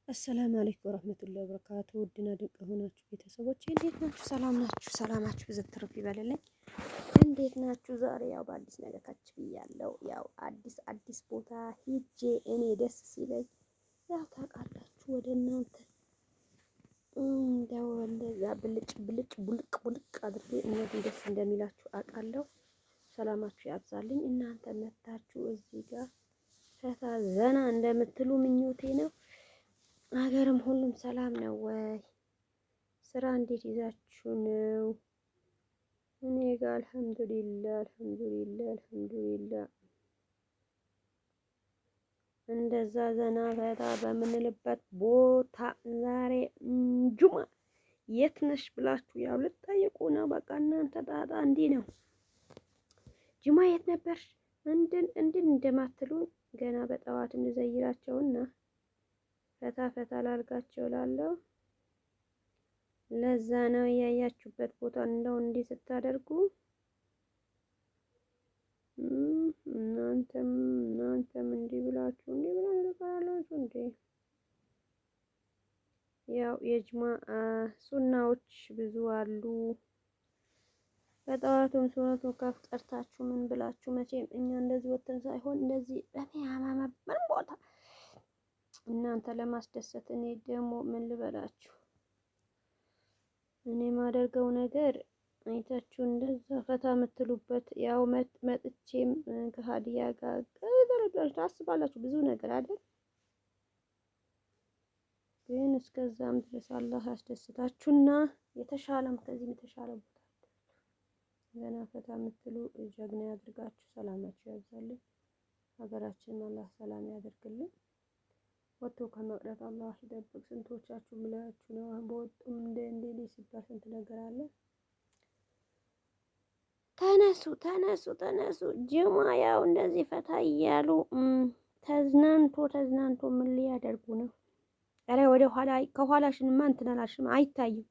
አሰላሙ አለይኩም ወራህመቱላሂ ወበረካቱ። ውድና ድንቅ የሆናችሁ ቤተሰቦች እንዴት ናችሁ? ሰላም ናችሁ? ሰላማችሁ ብዝት ትርፍ ይበልልኝ። እንዴት ናችሁ? ዛሬ ያው በአዲስ ነገር ከች ብያለሁ። ያው አዲስ ቦታ ሂጄ እኔ ደስ ሲለኝ ያው ታውቃላችሁ ወደ እናንተ እንደው እንደዛ ብልጭ ቡልቅ አድርጌ እነዚህ ደስ እንደሚላችሁ አውቃለሁ። ሰላማችሁ ያብዛልኝ። እናንተ መታችሁ እዚህ ጋር ፈታ ዘና እንደምትሉ ምኞቴ ነው። ሀገርም ሁሉም ሰላም ነው ወይ? ስራ እንዴት ይዛችሁ ነው? እኔ ጋር አልሐምዱሊላህ እንደዛ ዘና ፈታ በምንልበት ቦታ ዛሬ ጁማ የት ነሽ ብላችሁ ያው ልትጠይቁ ነው። በቃ እናንተ ጣጣ እንዲህ ነው። ጁማ የት ነበርሽ እንደማትሉ ገና በጠዋት እንዘይራቸውና ፈታ ላርጋቸው እላለሁ። ለዛ ነው ያያችሁበት ቦታ እንደው እንዲህ ስታደርጉ እናንተም እንዲህ ብላችሁ እንዴ? ያው የጅማ ሱናዎች ብዙ አሉ። በጠዋቱም ሱነቱ ከፍ ጠርታችሁ ምን ብላችሁ መቼም እኛ እንደዚህ ወተን ሳይሆን እንደዚህ በሚያማማ ምን ቦታ እናንተ ለማስደሰት እኔ ደግሞ ምን ልበላችሁ፣ እኔ ማደርገው ነገር አይታችሁ እንደዛ ፈታ የምትሉበት ያው መጥቼም ከሀዲያ ጋር ታስባላችሁ ብዙ ነገር አለ። ግን እስከዛም ድረስ አላህ ያስደስታችሁና የተሻለም ከዚህም የተሻለ ቦታ ገና ፈታ የምትሉ ጀግና ያድርጋችሁ። ሰላማችሁ ያብዛልን። ሀገራችንን አላህ ሰላም ያደርግልን። ወጥቶ ከመቅረት አላህ ይጠብቅ። ስንቶቻችሁ ብላችሁ ነው በወጡም እንደ ሲባል ስንት ነገር አለ። ተነሱ ጅማ ያው እንደዚህ ፈታ እያሉ ተዝናንቶ ምን ሊያደርጉ ነው? ኧረ ወደ ኋላ ከኋላሽንማ እንትን አላልሽም አይታይም።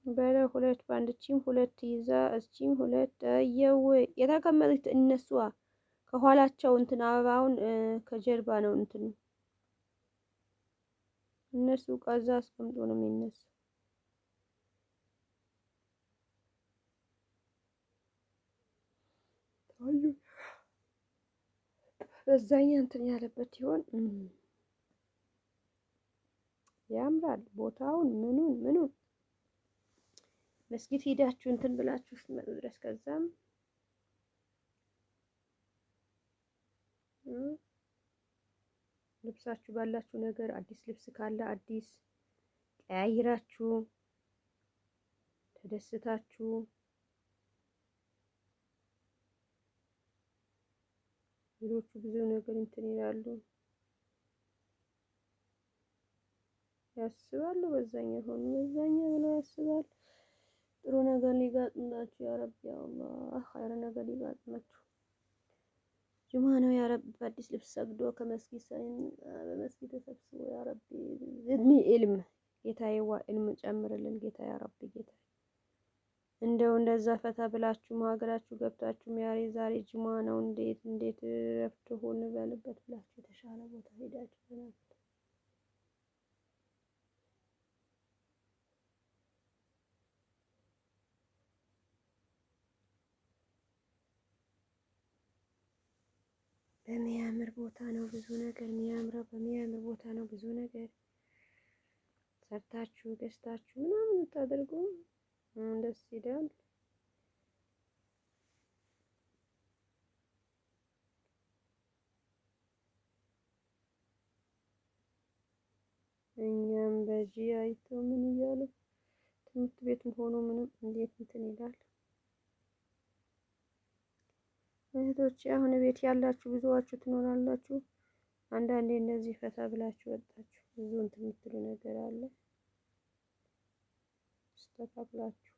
በለ ሁለት ባንድ እቺም ሁለት ይዛ እቺም ሁለት አየው የተቀመጡት እነሱ ከኋላቸው እንትን አበባውን ከጀርባ ነው እንትን እነሱ ቀዛ አስቀምጦ ነው የሚነሱ። ታዩ በዛኛ እንትን ያለበት ይሆን ያምራል። ቦታውን ምኑን መስጊድ ሄዳችሁ እንትን ብላችሁ ስትመጡ ድረስ ከዛም ልብሳችሁ ባላችሁ ነገር አዲስ ልብስ ካለ አዲስ ቀያይራችሁ ተደስታችሁ ሌሎቹ ብዙ ነገር እንትን ይላሉ ያስባሉ። በዛኛው ብለው ያስባሉ። ጥሩ ነገር ሊጋጥማችሁ ያ ረቢ አላህ ኸይር ነገር ሊጋጥማችሁ። ጁማ ነው ያ ረቢ በአዲስ ልብስ ሰግዶ ከመስጊድ በመስጊድ ተሰብስቦ ያ ረቢ ዝድኒ ኢልም ጌታዬዋ ኢልም ጨምርልን ጌታ ያ ረቢ ጌታ እንደው እንደዛ ፈታ ብላችሁ ሀገራችሁ ገብታችሁ ዛሬ ጁማ ነው እንዴት ረፍት ሆነ በልበት ብላችሁ የተሻለ ቦታ ሄዳችሁ ነው። በሚያምር ቦታ ነው ብዙ ነገር የሚያምረው። በሚያምር ቦታ ነው ብዙ ነገር ሰርታችሁ ገዝታችሁ ምናምን ታደርጉ ደስ ይላል። እኛም በዚህ አይቶ ምን እያሉ ትምህርት ቤትም ሆኖ ምንም እንዴት እንትን ይላል። እህቶቼ አሁን ቤት ያላችሁ ብዙዋችሁ ትኖራላችሁ። አንዳንዴ እንደዚህ ፈታ ብላችሁ ወጣችሁ ብዙ እንትን የምትሉ ነገር አለ። አስተካክላችሁ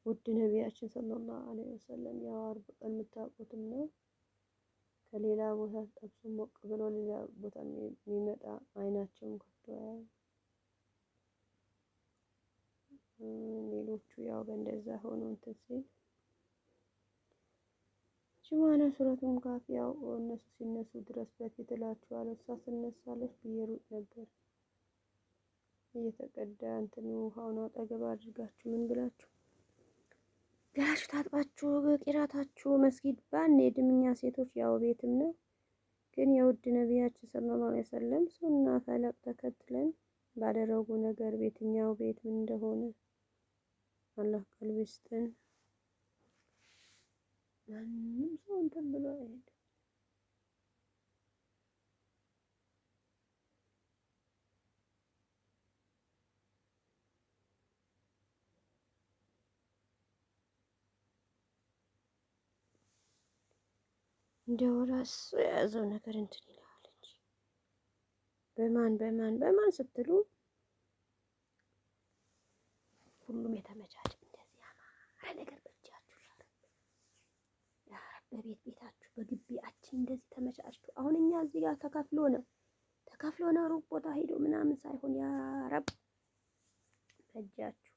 ውድ ነቢያችን ሰለላሁ ዐለይሂ ወሰለም ያው አርብ ቀን የምታውቁትም ነው ከሌላ ቦታ ጠብሶ ሞቅ ብሎ ሌላ ቦታ የሚመጣ አይናቸውን ከፍቶ ያያል። ሌሎቹ ያው በእንደዛ ሆኖ እንትን ሲል ጅማና ሱረቱን ካፍ ያው እነሱ ሲነሱ ድረስ በፊት እላችኋለሁ። እሷ ስነሳለች ብዬ ሩጥ ነበር እየተቀዳ እንትን ውሃውን አጠገብ አድርጋችሁ ምን ብላችሁ ገላችሁ ታጥባችሁ ቂራታችሁ መስጊድ ባንሄድም እኛ ሴቶች ያው ቤትም ነው ግን የውድ ነቢያችን ሰለላሁ ዐለይሂ ወሰለም ሱና ፈለቅ ተከትለን ባደረጉ ነገር ቤትኛው ቤት ምን እንደሆነ አላህ ቀልብ ይስጠን። ማንም ሰው እንትን ብሎ አይሄድም። እንደው ራሱ የያዘው ነገር እንትን ይላል እንጂ በማን ስትሉ ሁሉም የተመቻቸ እንደዚህ ያማረ ነገር በእጃችሁ ያ ረብ ቤታችሁ በግቢያችን እንደዚህ ተመቻችቶ አሁን እኛ እዚህ ጋር ተከፍሎ ነው ሩቅ ቦታ ሄዶ ምናምን ሳይሆን ያ ረብ በእጃችሁ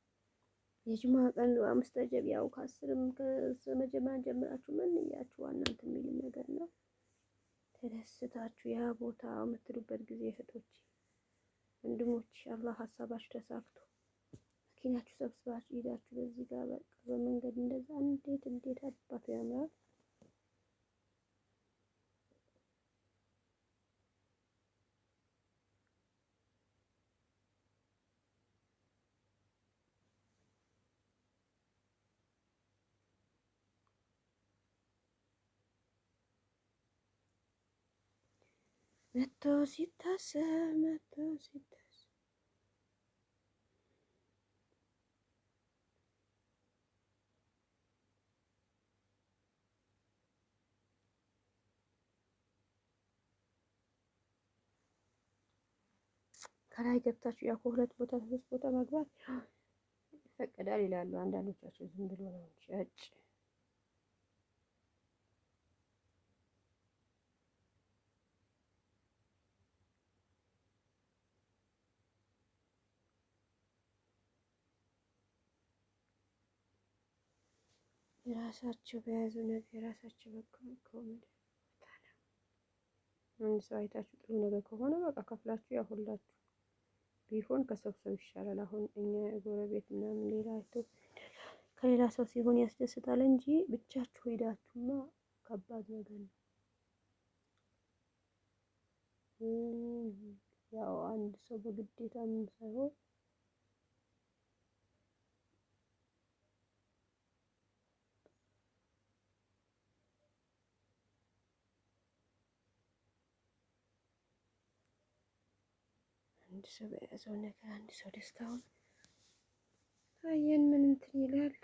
የጅማ ቀን ሙስተጀብ ያው ከአስርም ከመጀመሪያ ጀምራችሁ ምን እያችሁ እናንተ የሚል ነገር ነው። ተደስታችሁ ያ ቦታ የምትሉበት ጊዜ እህቶች ወንድሞች አላህ ሀሳባችሁ ተሳክቶ መኪናችሁ ሰብስባችሁ ሄዳችሁ በዚህ ጋር በቃ በመንገድ እንደዛ እንዴት አባቱ ያምራል። መቶ ሲታሰብ ከላይ ገብታችሁ ያው ከሁለት ቦታ ሶስት ቦታ መግባት ይፈቀዳል ይላሉ አንዳንዶቻችሁ። ዝም ብሎ ነው እንጂ የራሳቸው በያዙ ነገር የራሳቸው በኩል ከሆነ አንድ ሰው አይታችሁ ጥሩ ነገር ከሆነ በቃ ከፍላችሁ ያሁላችሁ ቢሆን ከሰው ይሻላል። አሁን እኛ ጎረቤት ምናምን ሌላ አይቶ ከሌላ ሰው ሲሆን ያስደስታል እንጂ ብቻችሁ ሄዳችሁማ ከባድ ነገር ነው። ያው አንድ ሰው በግዴታ ምን ሳይሆን አንድ ሰው በያዘው ነገር አንድ ሰው ደስታውን አየን ምን እንትን ይላል።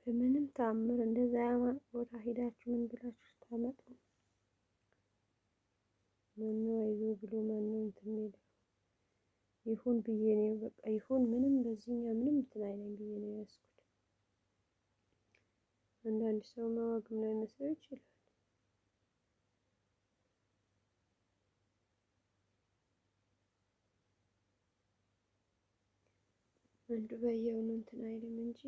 በምንም ተአምር እንደዛ ያማረ ቦታ ሄዳችሁ ምን ብላችሁ ታመጡ ማነው አይዞ ብሎ ማነው እንትን የሚለው ይሁን ብዬ ነው በቃ ይሁን ምንም በዚህኛ ምንም እንትን አይለኝ ብዬ ነው ያዝኩት። አንዳንድ ሰው ማዋግም ላይ መስለው ይችላል። አንዱ በየው ነው እንትን አይልም እንጂ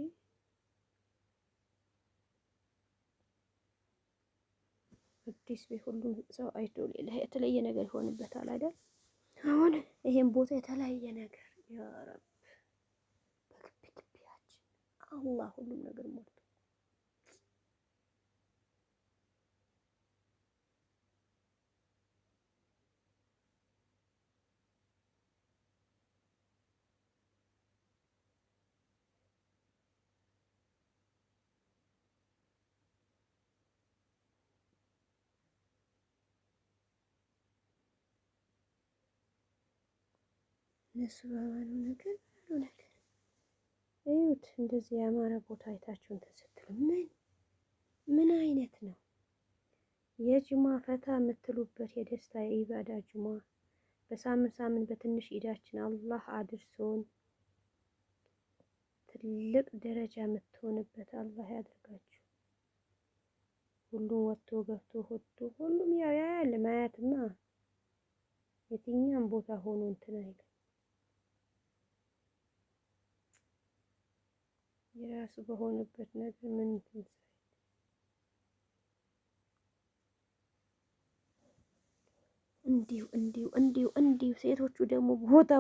አዲስ ቤት ሁሉም ሰው አይቶ ሌላ የተለየ ነገር ይሆንበታል አይደል? አሁን ይሄን ቦታ የተለያየ ነገር ያ ረብ በግቢያችን አላህ ሁሉም ነገር ሞልቶ እነሱ ባባሉ ነገር እዩት። እንደዚህ ያማረ ቦታ አይታችሁ እንትን ስትሉ ምን አይነት ነው? የጅማ ፈታ የምትሉበት የደስታ የኢባዳ ጅማ በሳምንት ሳምንት በትንሽ ኢዳችን አላህ አድርሶን ትልቅ ደረጃ የምትሆንበት አላህ ያድርጋችሁ። ሁሉም ወጥቶ ገብቶ ሆቶ ሁሉም ያው ያያል። ማያትማ የትኛም ቦታ ሆኖ እንትን አይልም። የራሱ በሆነበት ነገር ምን እንትን እንዲሁ ሴቶቹ ደግሞ ቦታ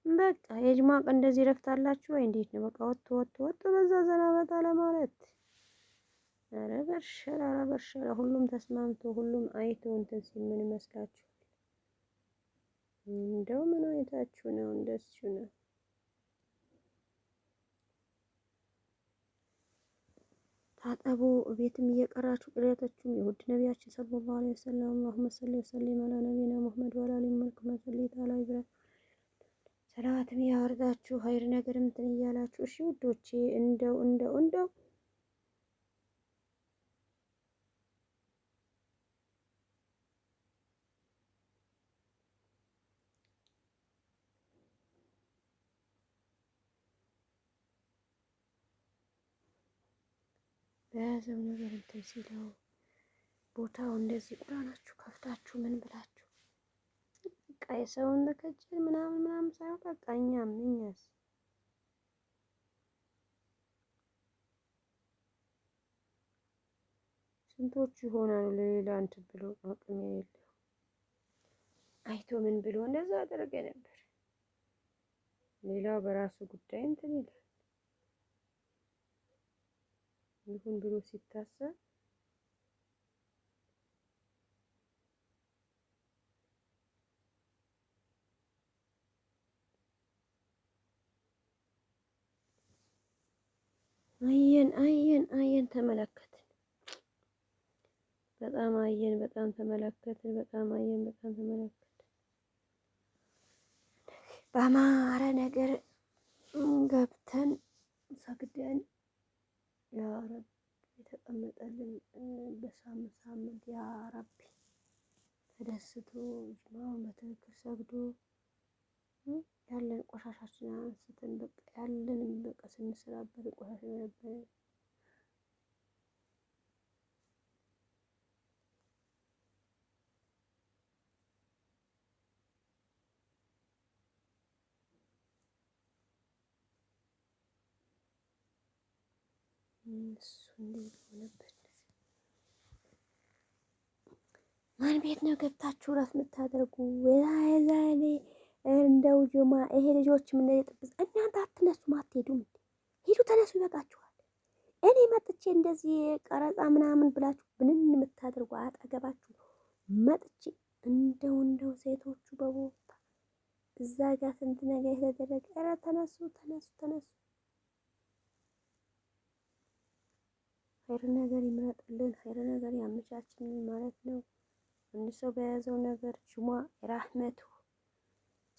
በቃ የጅማ ቀን እንደዚህ ረፍታላችሁ ወይ እንዴት ነው? በቃ ወጥቶ በዛ ዘና በጣ ለማለት ኧረ በርሸራ ሁሉም ተስማምቶ ሁሉም አይቶ እንትን ሲል ምን ይመስላችኋል? እንደው ምን አይታችሁ ነው? እንደሱ ነው። ታጠቡ ቤትም እየቀራችሁ ቅሬቶችም የውድ ነቢያችን ሰለላሁ ዐለይሂ ወሰለም አላሁመ ሰሊ ወሰሊም ዐላ ነቢይና ሙሐመድ ወዐላ አሊሂ ወሰለም ሰለይት ዐላ ኢብራሂም ሰላዋትም ያወርዳችሁ ኸይር ነገር እንትን እያላችሁ እሺ ውዶቼ። እንደው በያዘው ነገር እንትን ሲለው ቦታው እንደዚህ ቁራናችሁ ከፍታችሁ ምን ብላችሁ በቃ የሰውን ለከጀል ምናምን ሳይሆን በቃ እኛስ ስንቶቹ ይሆናሉ ለሌላ እንትን ብሎ አቅም የሌለው አይቶ ምን ብሎ እንደዛ አደረገ ነበር። ሌላው በራሱ ጉዳይ እንትን ይላል። ይሁን ብሎ ሲታሰብ አየን ተመለከትን። በጣም አየን፣ በጣም ተመለከትን። በአማረ ነገር ገብተን ሰግደን ያ ረብ የተቀመጠልን በሳምንት ያ ረቢ ተደስቶ ጅማውን በትክክል ሰግዶ ያለን ቆሻሻችን አንስተን በቃ ያለንን በቃ ስንሰራበት ቆሻሻ ነበር። እሱ እንዴት ሆነበት? ማን ቤት ነው ገብታችሁ እረፍት የምታደርጉ? ዛሬ እንደው ጅማ ይሄ ልጆችም እንደዚህ ጥብስ እናንተ አትነሱም አትሄዱም? ሂዱ ተነሱ፣ ይበቃችኋል። እኔ መጥቼ እንደዚህ ቀረጻ ምናምን ብላችሁ ብንን የምታደርጉ አጠገባችሁ መጥቼ እንደው ሴቶቹ በቦታ እዛ ጋር ስንት ነገር የተደረገ። ኧረ ተነሱ። ኸይር ነገር ይምረጥልን፣ ኸይር ነገር ያመቻችልን ማለት ነው። አንድ ሰው በያዘው ነገር ጅማ ራህመቱ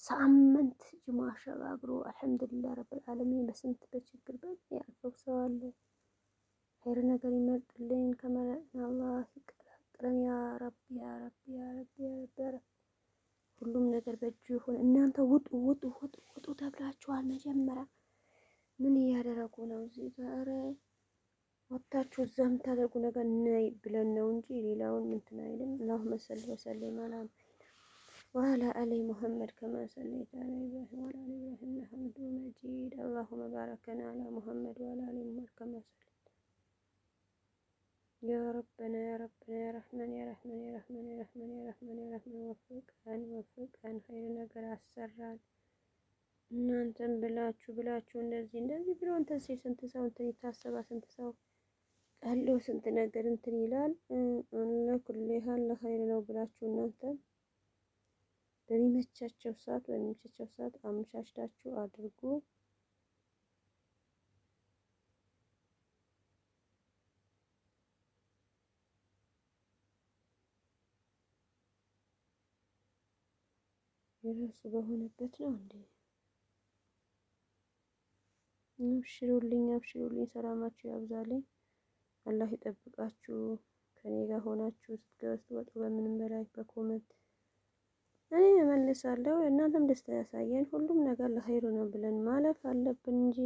ሳምንት ጅማ አሸጋግሮ አልሐምዱሊላህ ረብል ዓለሚን በስንት በችግር ያልፈው ሰው አለ። ኸይር ነገር ይመርጥልን፣ ከመረጥን አላህ ይቀላቅለን። ያ ረቢ ሁሉም ነገር በእጁ ይሁን። እናንተ ውጡ ተብላችኋል። መጀመሪያ ምን እያደረጉ ነው እዚህ ጋር? ወጣችሁ እዛ የምታደርጉ ነገር ነይ ብለን ነው እንጂ ሌላውን እንትን አይልም። አላሁመ ሰሊ ወሰሊም ወዐላ አሊ ሙሐመድ ከማ ሰለይተ ዐላ ኢብራሂም ወዐላ አሊ ኢብራሂም ኢነከ ሐሚዱን መጂድ። አላሁመ ባረከና ዐላ ሙሐመድ ወዐላ አሊ ሙሐመድ ከማ ሰለይተ ያ ረበና ያ ረሕማን ወፍቀን ኸይር ነገር አሰራን። እናንተም ብላችሁ እንደዚህ ብሎ እንትን ሲል ስንት ሰው እንትን ይታሰባል። ስንት ሰው ቀሎ ስንት ነገር እንትን ይላል። ለኩል ያህል ለኸይር ነው ብላችሁ እናንተ በሚመቻቸው ሰዓት አመቻችታችሁ አድርጉ። የራሱ በሆነበት ነው እንዴ? አብሽሩልኝ፣ ሰላማችሁ ያብዛልኝ። አላህ ይጠብቃችሁ። ከኔ ጋር ሆናችሁ ስትገቡ ስትወጡ በምንም በላይ በኮመንት እኔ እመልሳለሁ። እናንተም ደስታ ያሳየን። ሁሉም ነገር ለኸይሩ ነው ብለን ማለፍ አለብን እንጂ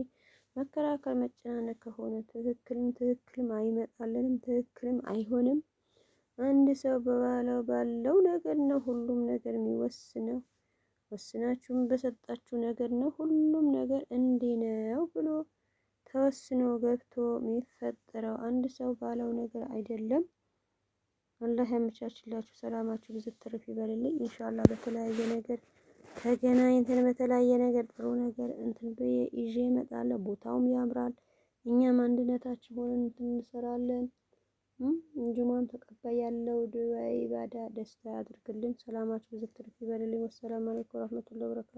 መከራከር መጨናነቅ ከሆነ ትክክልም አይመጣልንም፣ ትክክልም አይሆንም። አንድ ሰው ባለው ነገር ነው ሁሉም ነገር የሚወስነው። ወስናችሁም በሰጣችሁ ነገር ነው ሁሉም ነገር እንዲህ ነው ብሎ ተወስኖ ገብቶ የሚፈጠረው። አንድ ሰው ባለው ነገር አይደለም። አላህ ያመቻችላችሁ። ሰላማችሁ ብዙ ትርፍ ይበልልኝ። ኢንሻአላህ በተለያየ ነገር ተገናኝተን በተለያየ ነገር ጥሩ ነገር እንትን ብዬ ይዤ እመጣለሁ። ቦታውም ያምራል። እኛም አንድነታችን ሆነን እንትን እንሰራለን። ጁማን ተቀባይ ያለው ዱባይ ኢባዳ ደስታ ያድርግልን። ሰላማችሁ ብዙ ትርፍ ይበልልኝ። ወሰላም አለይኩም ወራህመቱላሂ ወበረካቱ።